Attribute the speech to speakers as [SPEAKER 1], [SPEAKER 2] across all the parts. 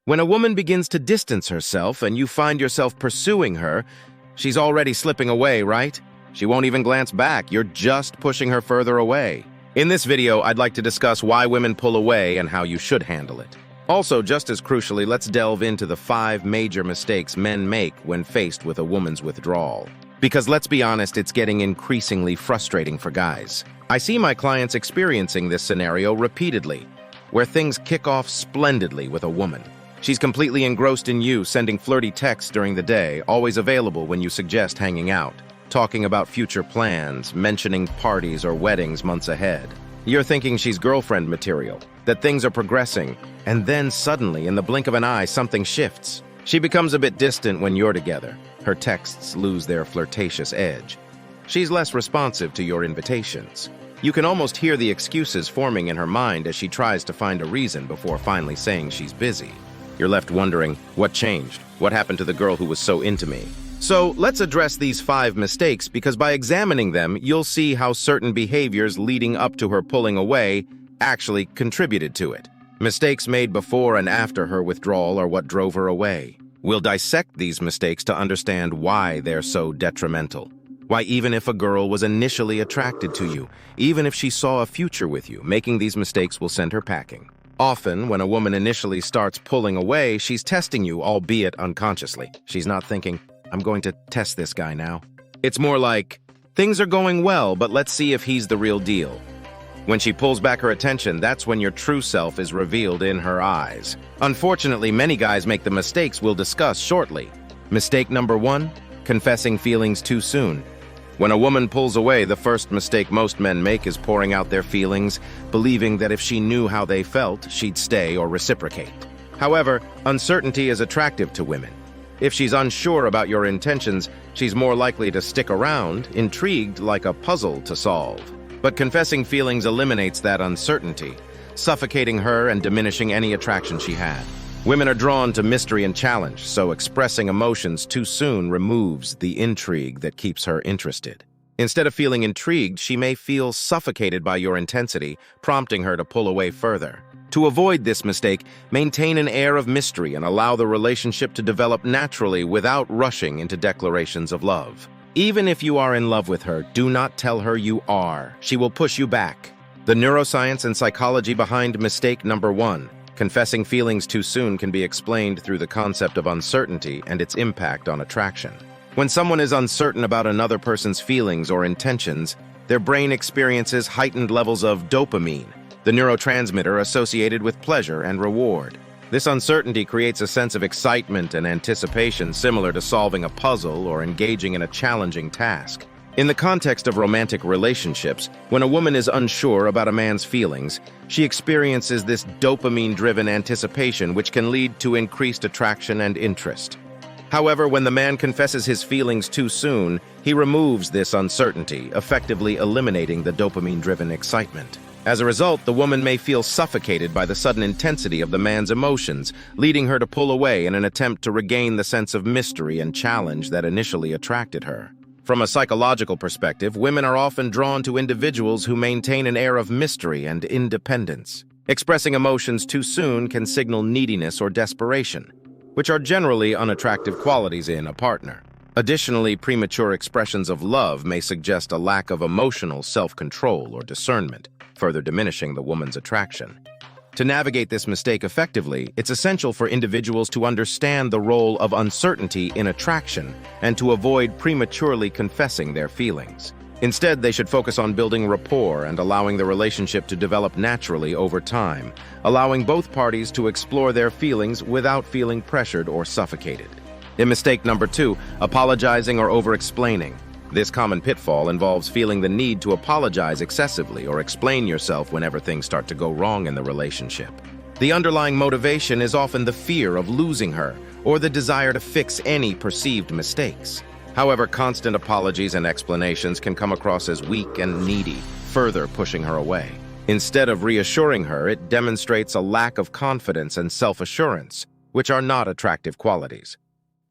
[SPEAKER 1] When a woman begins to distance herself and you find yourself pursuing her, she's already slipping away, right? She won't even glance back. You're just pushing her further away. In this video, I'd like to discuss why women pull away and how you should handle it. Also, just as crucially, let's delve into the 5 major mistakes men make when faced with a woman's withdrawal. Because let's be honest, it's getting increasingly frustrating for guys. I see my clients experiencing this scenario repeatedly, where things kick off splendidly with a woman. She's completely engrossed in you, sending flirty texts during the day, always available when you suggest hanging out, talking about future plans, mentioning parties or weddings months ahead. You're thinking she's girlfriend material, that things are progressing, and then suddenly, in the blink of an eye, something shifts. She becomes a bit distant when you're together. Her texts lose their flirtatious edge. She's less responsive to your invitations. You can almost hear the excuses forming in her mind as she tries to find a reason before finally saying she's busy. You're left wondering, what changed? What happened to the girl who was so into me? So let's address these 5 mistakes, because by examining them, you'll see how certain behaviors leading up to her pulling away actually contributed to it. Mistakes made before and after her withdrawal are what drove her away. We'll dissect these mistakes to understand why they're so detrimental. Why even if a girl was initially attracted to you, even if she saw a future with you, making these mistakes will send her packing. Often, when a woman initially starts pulling away, she's testing you, albeit unconsciously. She's not thinking, I'm going to test this guy now. It's more like, things are going well, but let's see if he's the real deal. When she pulls back her attention, that's when your true self is revealed in her eyes. Unfortunately, many guys make the mistakes we'll discuss shortly. Mistake number 1, confessing feelings too soon. When a woman pulls away, the first mistake most men make is pouring out their feelings, believing that if she knew how they felt, she'd stay or reciprocate. However, uncertainty is attractive to women. If she's unsure about your intentions, she's more likely to stick around, intrigued like a puzzle to solve. But confessing feelings eliminates that uncertainty, suffocating her and diminishing any attraction she had. Women are drawn to mystery and challenge, so expressing emotions too soon removes the intrigue that keeps her interested. Instead of feeling intrigued, she may feel suffocated by your intensity, prompting her to pull away further. To avoid this mistake, maintain an air of mystery and allow the relationship to develop naturally without rushing into declarations of love. Even if you are in love with her, do not tell her you are. She will push you back. The neuroscience and psychology behind mistake number 1. Confessing feelings too soon can be explained through the concept of uncertainty and its impact on attraction. When someone is uncertain about another person's feelings or intentions, their brain experiences heightened levels of dopamine, the neurotransmitter associated with pleasure and reward. This uncertainty creates a sense of excitement and anticipation similar to solving a puzzle or engaging in a challenging task. In the context of romantic relationships, when a woman is unsure about a man's feelings, she experiences this dopamine-driven anticipation which can lead to increased attraction and interest. However, when the man confesses his feelings too soon, he removes this uncertainty, effectively eliminating the dopamine-driven excitement. As a result, the woman may feel suffocated by the sudden intensity of the man's emotions, leading her to pull away in an attempt to regain the sense of mystery and challenge that initially attracted her. From a psychological perspective, women are often drawn to individuals who maintain an air of mystery and independence. Expressing emotions too soon can signal neediness or desperation, which are generally unattractive qualities in a partner. Additionally, premature expressions of love may suggest a lack of emotional self-control or discernment, further diminishing the woman's attraction. To navigate this mistake effectively, it's essential for individuals to understand the role of uncertainty in attraction and to avoid prematurely confessing their feelings. Instead, they should focus on building rapport and allowing the relationship to develop naturally over time, allowing both parties to explore their feelings without feeling pressured or suffocated. In mistake number 2, apologizing or over-explaining. This common pitfall involves feeling the need to apologize excessively or explain yourself whenever things start to go wrong in the relationship. The underlying motivation is often the fear of losing her or the desire to fix any perceived mistakes. However, constant apologies and explanations can come across as weak and needy, further pushing her away. Instead of reassuring her, it demonstrates a lack of confidence and self-assurance, which are not attractive qualities.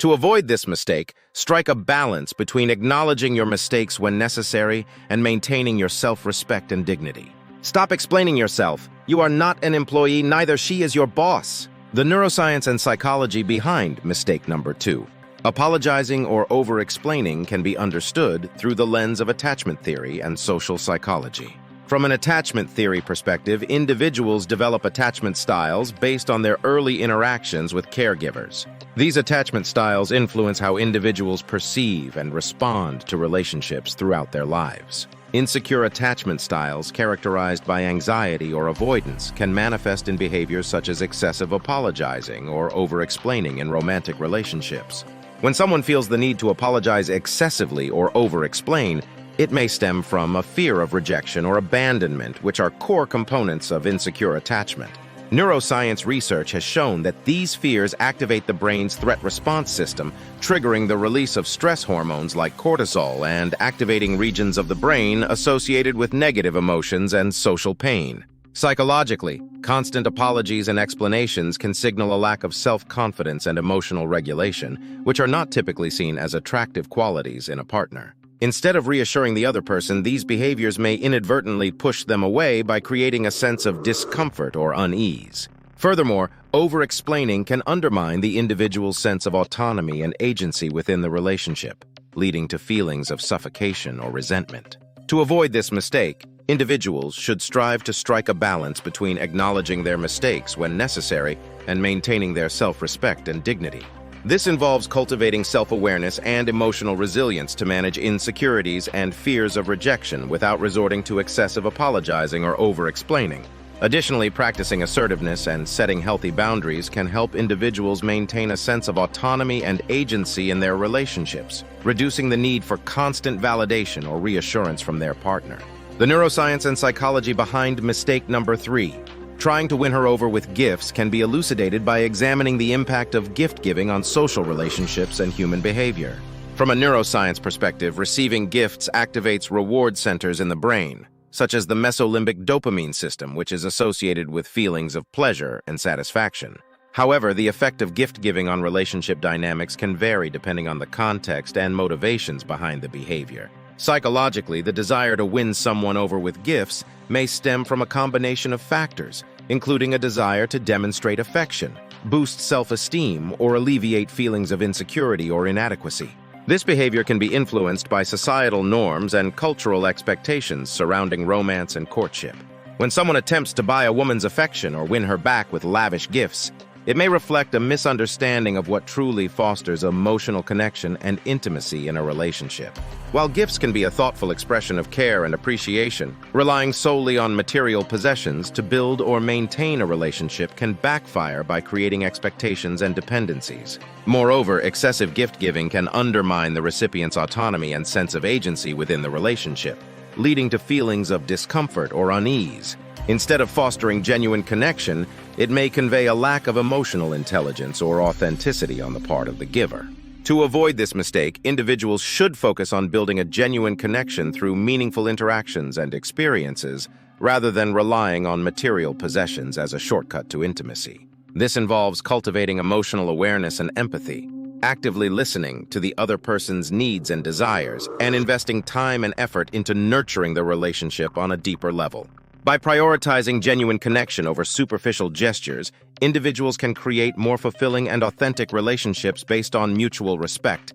[SPEAKER 1] To avoid this mistake, strike a balance between acknowledging your mistakes when necessary and maintaining your self-respect and dignity. Stop explaining yourself. You are not an employee, neither she is your boss. The neuroscience and psychology behind mistake number 2. Apologizing or over-explaining can be understood through the lens of attachment theory and social psychology. From an attachment theory perspective, individuals develop attachment styles based on their early interactions with caregivers. These attachment styles influence how individuals perceive and respond to relationships throughout their lives. Insecure attachment styles characterized by anxiety or avoidance can manifest in behaviors such as excessive apologizing or over-explaining in romantic relationships. When someone feels the need to apologize excessively or over-explain, it may stem from a fear of rejection or abandonment, which are core components of insecure attachment. Neuroscience research has shown that these fears activate the brain's threat response system, triggering the release of stress hormones like cortisol and activating regions of the brain associated with negative emotions and social pain. Psychologically, constant apologies and explanations can signal a lack of self-confidence and emotional regulation, which are not typically seen as attractive qualities in a partner. Instead of reassuring the other person, these behaviors may inadvertently push them away by creating a sense of discomfort or unease. Furthermore, over-explaining can undermine the individual's sense of autonomy and agency within the relationship, leading to feelings of suffocation or resentment. To avoid this mistake, individuals should strive to strike a balance between acknowledging their mistakes when necessary and maintaining their self-respect and dignity. This involves cultivating self-awareness and emotional resilience to manage insecurities and fears of rejection without resorting to excessive apologizing or over-explaining. Additionally, practicing assertiveness and setting healthy boundaries can help individuals maintain a sense of autonomy and agency in their relationships, reducing the need for constant validation or reassurance from their partner. The neuroscience and psychology behind mistake number 3. Trying to win her over with gifts can be elucidated by examining the impact of gift-giving on social relationships and human behavior. From a neuroscience perspective, receiving gifts activates reward centers in the brain, such as the mesolimbic dopamine system, which is associated with feelings of pleasure and satisfaction. However, the effect of gift-giving on relationship dynamics can vary depending on the context and motivations behind the behavior. Psychologically, the desire to win someone over with gifts may stem from a combination of factors, including a desire to demonstrate affection, boost self-esteem, or alleviate feelings of insecurity or inadequacy. This behavior can be influenced by societal norms and cultural expectations surrounding romance and courtship. When someone attempts to buy a woman's affection or win her back with lavish gifts, it may reflect a misunderstanding of what truly fosters emotional connection and intimacy in a relationship. While gifts can be a thoughtful expression of care and appreciation, relying solely on material possessions to build or maintain a relationship can backfire by creating expectations and dependencies. Moreover, excessive gift-giving can undermine the recipient's autonomy and sense of agency within the relationship, leading to feelings of discomfort or unease. Instead of fostering genuine connection, it may convey a lack of emotional intelligence or authenticity on the part of the giver. To avoid this mistake, individuals should focus on building a genuine connection through meaningful interactions and experiences, rather than relying on material possessions as a shortcut to intimacy. This involves cultivating emotional awareness and empathy, actively listening to the other person's needs and desires, and investing time and effort into nurturing the relationship on a deeper level. By prioritizing genuine connection over superficial gestures, individuals can create more fulfilling and authentic relationships based on mutual respect,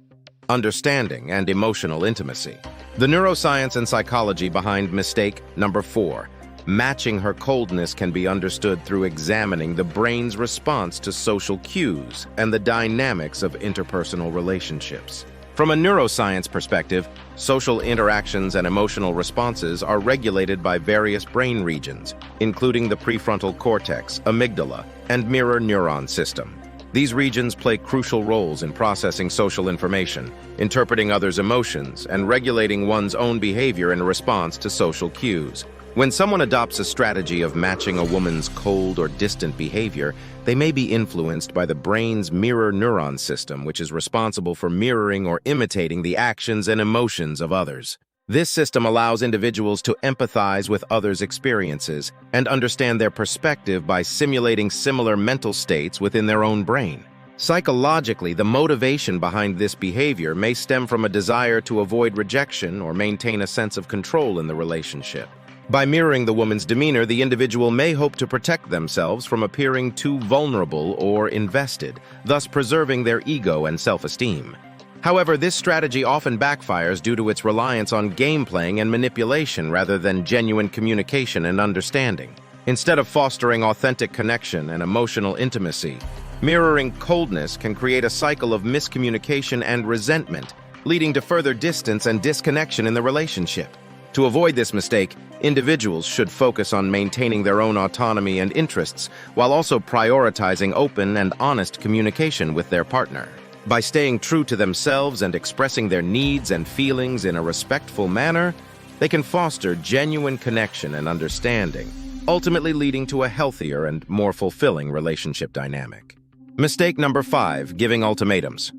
[SPEAKER 1] understanding, and emotional intimacy. The neuroscience and psychology behind mistake number 4. Matching her coldness can be understood through examining the brain's response to social cues and the dynamics of interpersonal relationships. From a neuroscience perspective, social interactions and emotional responses are regulated by various brain regions, including the prefrontal cortex, amygdala, and mirror neuron system. These regions play crucial roles in processing social information, interpreting others' emotions, and regulating one's own behavior in response to social cues. When someone adopts a strategy of matching a woman's cold or distant behavior, they may be influenced by the brain's mirror neuron system, which is responsible for mirroring or imitating the actions and emotions of others. This system allows individuals to empathize with others' experiences and understand their perspective by simulating similar mental states within their own brain. Psychologically, the motivation behind this behavior may stem from a desire to avoid rejection or maintain a sense of control in the relationship. By mirroring the woman's demeanor, the individual may hope to protect themselves from appearing too vulnerable or invested, thus preserving their ego and self-esteem. However, this strategy often backfires due to its reliance on game-playing and manipulation rather than genuine communication and understanding. Instead of fostering authentic connection and emotional intimacy, mirroring coldness can create a cycle of miscommunication and resentment, leading to further distance and disconnection in the relationship. To avoid this mistake, individuals should focus on maintaining their own autonomy and interests while also prioritizing open and honest communication with their partner. By staying true to themselves and expressing their needs and feelings in a respectful manner, they can foster genuine connection and understanding, ultimately leading to a healthier and more fulfilling relationship dynamic. Mistake number 5, giving ultimatums.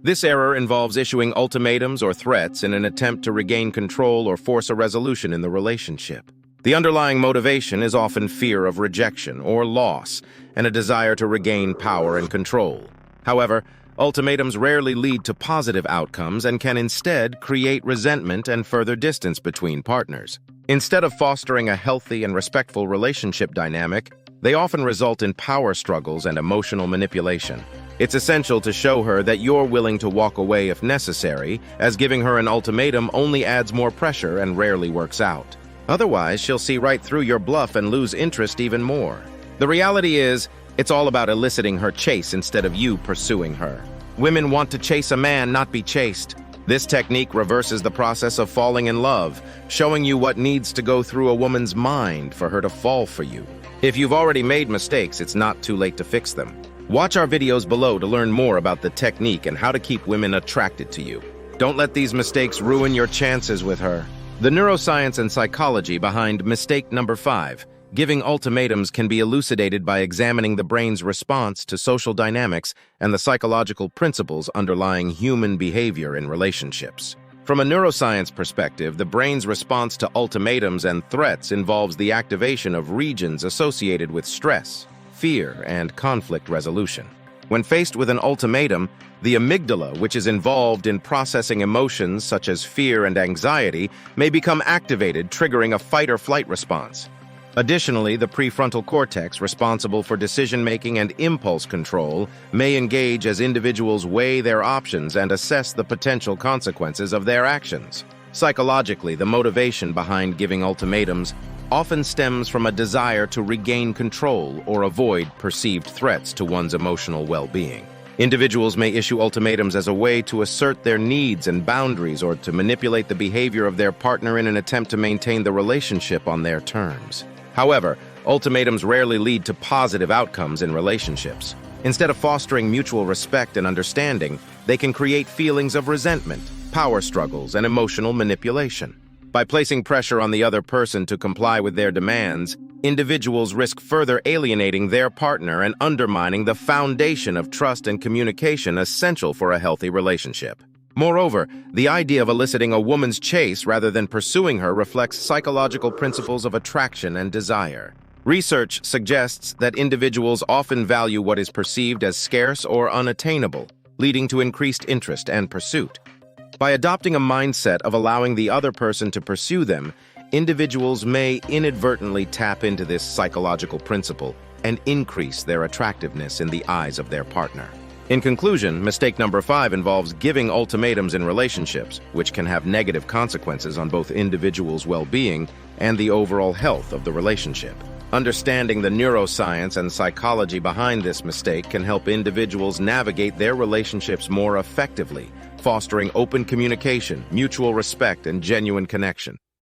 [SPEAKER 1] This error involves issuing ultimatums or threats in an attempt to regain control or force a resolution in the relationship. The underlying motivation is often fear of rejection or loss and a desire to regain power and control. However, ultimatums rarely lead to positive outcomes and can instead create resentment and further distance between partners. Instead of fostering a healthy and respectful relationship dynamic, they often result in power struggles and emotional manipulation. It's essential to show her that you're willing to walk away if necessary, as giving her an ultimatum only adds more pressure and rarely works out. Otherwise, she'll see right through your bluff and lose interest even more. The reality is, it's all about eliciting her chase instead of you pursuing her. Women want to chase a man, not be chased. This technique reverses the process of falling in love, showing you what needs to go through a woman's mind for her to fall for you. If you've already made mistakes, it's not too late to fix them. Watch our videos below to learn more about the technique and how to keep women attracted to you. Don't let these mistakes ruin your chances with her. The neuroscience and psychology behind mistake number 5, giving ultimatums, can be elucidated by examining the brain's response to social dynamics and the psychological principles underlying human behavior in relationships. From a neuroscience perspective, the brain's response to ultimatums and threats involves the activation of regions associated with stress, fear, and conflict resolution. When faced with an ultimatum, the amygdala, which is involved in processing emotions such as fear and anxiety, may become activated, triggering a fight-or-flight response. Additionally, the prefrontal cortex, responsible for decision-making and impulse control, may engage as individuals weigh their options and assess the potential consequences of their actions. Psychologically, the motivation behind giving ultimatums often stems from a desire to regain control or avoid perceived threats to one's emotional well-being. Individuals may issue ultimatums as a way to assert their needs and boundaries or to manipulate the behavior of their partner in an attempt to maintain the relationship on their terms. However, ultimatums rarely lead to positive outcomes in relationships. Instead of fostering mutual respect and understanding, they can create feelings of resentment, power struggles, and emotional manipulation. By placing pressure on the other person to comply with their demands, individuals risk further alienating their partner and undermining the foundation of trust and communication essential for a healthy relationship. Moreover, the idea of eliciting a woman's chase rather than pursuing her reflects psychological principles of attraction and desire. Research suggests that individuals often value what is perceived as scarce or unattainable, leading to increased interest and pursuit. By adopting a mindset of allowing the other person to pursue them, individuals may inadvertently tap into this psychological principle and increase their attractiveness in the eyes of their partner. In conclusion, mistake number 5 involves giving ultimatums in relationships, which can have negative consequences on both individuals' well-being and the overall health of the relationship. Understanding the neuroscience and psychology behind this mistake can help individuals navigate their relationships more effectively, fostering open communication, mutual respect, and genuine connection.